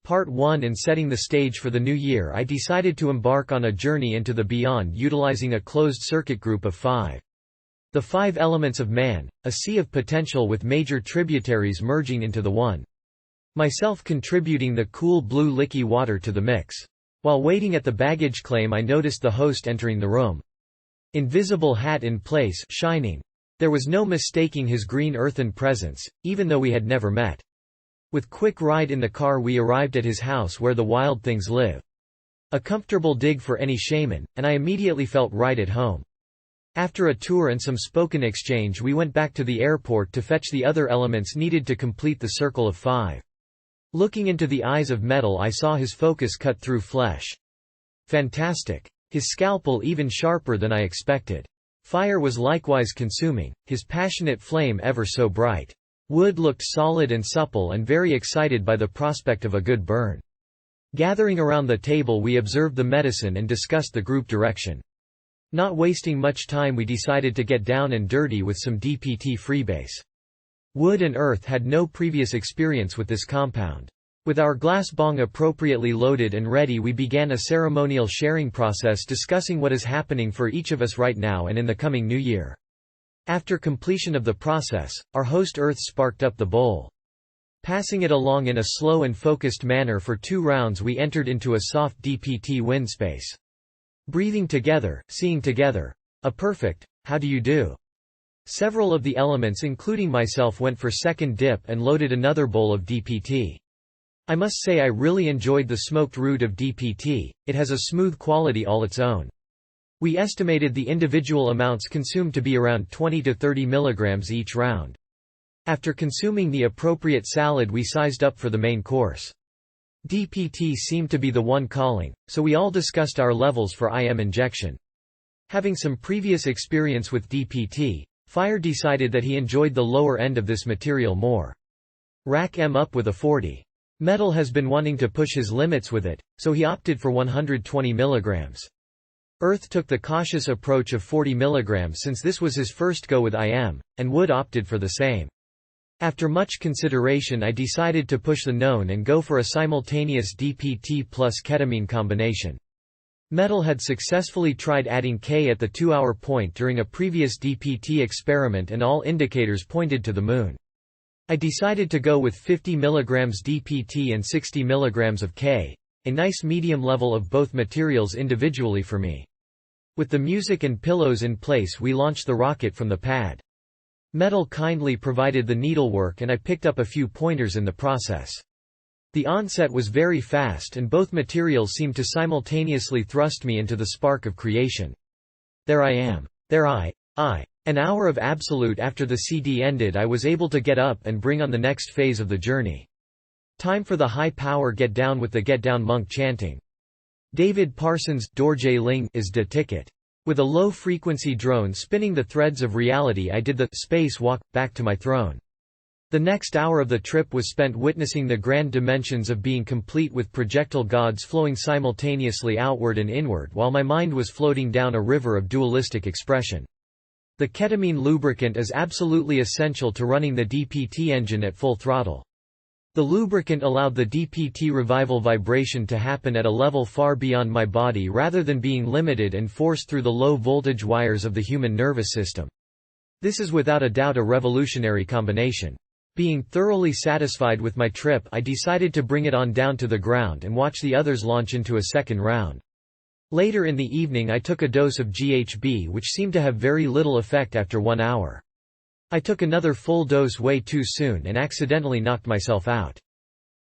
Part 1. In setting the stage for the new year, I decided to embark on a journey into the beyond utilizing a closed-circuit group of 5. The 5 elements of man, a sea of potential with major tributaries merging into the one. Myself contributing the cool blue licky water to the mix. While waiting at the baggage claim, I noticed the host entering the room. Invisible hat in place, shining. There was no mistaking his green earthen presence, even though we had never met. With quick ride in the car we arrived at his house where the wild things live. A comfortable dig for any shaman, and I immediately felt right at home. After a tour and some spoken exchange we went back to the airport to fetch the other elements needed to complete the circle of 5. Looking into the eyes of Metal I saw his focus cut through flesh. Fantastic. His scalpel even sharper than I expected. Fire was likewise consuming, his passionate flame ever so bright. Wood looked solid and supple and very excited by the prospect of a good burn. Gathering around the table we observed the medicine and discussed the group direction. Not wasting much time we decided to get down and dirty with some DPT freebase. Wood and Earth had no previous experience with this compound. With our glass bong appropriately loaded and ready we began a ceremonial sharing process discussing what is happening for each of us right now and in the coming new year. After completion of the process, our host Earth sparked up the bowl. Passing it along in a slow and focused manner for 2 rounds we entered into a soft DPT wind space. Breathing together, seeing together. A perfect, how do you do? Several of the elements including myself went for second dip and loaded another bowl of DPT. I must say I really enjoyed the smoked root of DPT, it has a smooth quality all its own. We estimated the individual amounts consumed to be around 20 to 30 mg each round. After consuming the appropriate salad we sized up for the main course. DPT seemed to be the one calling, so we all discussed our levels for IM injection. Having some previous experience with DPT, Fire decided that he enjoyed the lower end of this material more. Rack M up with a 40. Metal has been wanting to push his limits with it, so he opted for 120 mg. Earth took the cautious approach of 40 mg since this was his first go with IM, and Wood opted for the same. After much consideration I decided to push the known and go for a simultaneous DPT plus ketamine combination. Metal had successfully tried adding K at the 2-hour point during a previous DPT experiment and all indicators pointed to the moon. I decided to go with 50 mg DPT and 60 mg of K, a nice medium level of both materials individually for me. With the music and pillows in place we launched the rocket from the pad. Metal kindly provided the needlework and I picked up a few pointers in the process. The onset was very fast and both materials seemed to simultaneously thrust me into the spark of creation. There I am. There I. An hour of absolute after the CD ended I was able to get up and bring on the next phase of the journey. Time for the high power get down with the get down monk chanting. David Parsons' Dorje Ling is the ticket. With a low frequency drone spinning the threads of reality I did the space walk back to my throne. The next hour of the trip was spent witnessing the grand dimensions of being complete with projectile gods flowing simultaneously outward and inward while my mind was floating down a river of dualistic expression. The ketamine lubricant is absolutely essential to running the DPT engine at full throttle. The lubricant allowed the DPT revival vibration to happen at a level far beyond my body rather than being limited and forced through the low voltage wires of the human nervous system. This is without a doubt a revolutionary combination. Being thoroughly satisfied with my trip I decided to bring it on down to the ground and watch the others launch into a second round. Later in the evening I took a dose of GHB which seemed to have very little effect after 1 hour. I took another full dose way too soon and accidentally knocked myself out.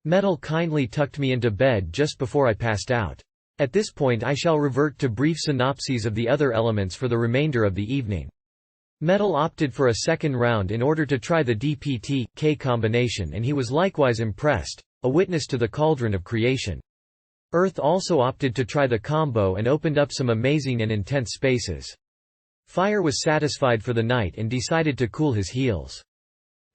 Metal kindly tucked me into bed just before I passed out. At this point I shall revert to brief synopses of the other elements for the remainder of the evening. Metal opted for a second round in order to try the DPT-K combination and he was likewise impressed, a witness to the cauldron of creation. Earth also opted to try the combo and opened up some amazing and intense spaces. Fire was satisfied for the night and decided to cool his heels.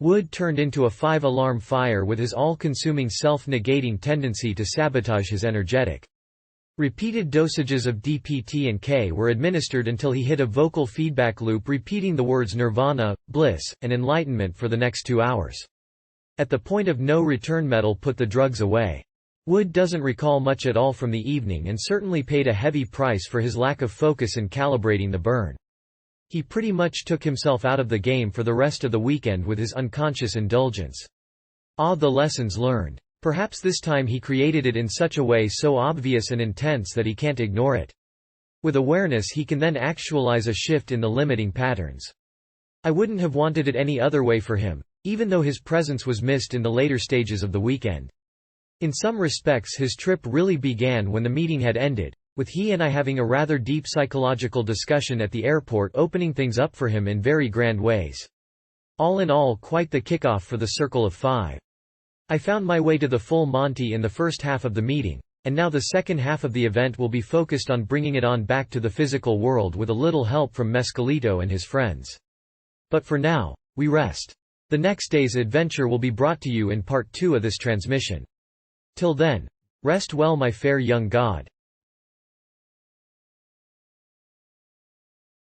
Wood turned into a 5-alarm fire with his all-consuming self-negating tendency to sabotage his energetic. Repeated dosages of DPT and K were administered until he hit a vocal feedback loop repeating the words nirvana, bliss, and enlightenment for the next 2 hours. At the point of no return Metal put the drugs away. Wood doesn't recall much at all from the evening and certainly paid a heavy price for his lack of focus in calibrating the burn. He pretty much took himself out of the game for the rest of the weekend with his unconscious indulgence. The lessons learned. Perhaps this time he created it in such a way so obvious and intense that he can't ignore it. With awareness he can then actualize a shift in the limiting patterns. I wouldn't have wanted it any other way for him, even though his presence was missed in the later stages of the weekend. In some respects his trip really began when the meeting had ended, with he and I having a rather deep psychological discussion at the airport, opening things up for him in very grand ways. All in all, quite the kickoff for the Circle of Five. I found my way to the full Monty in the first half of the meeting, and now the second half of the event will be focused on bringing it on back to the physical world with a little help from Mescalito and his friends. But for now, we rest. The next day's adventure will be brought to you in part 2 of this transmission. Till then, rest well, my fair young god.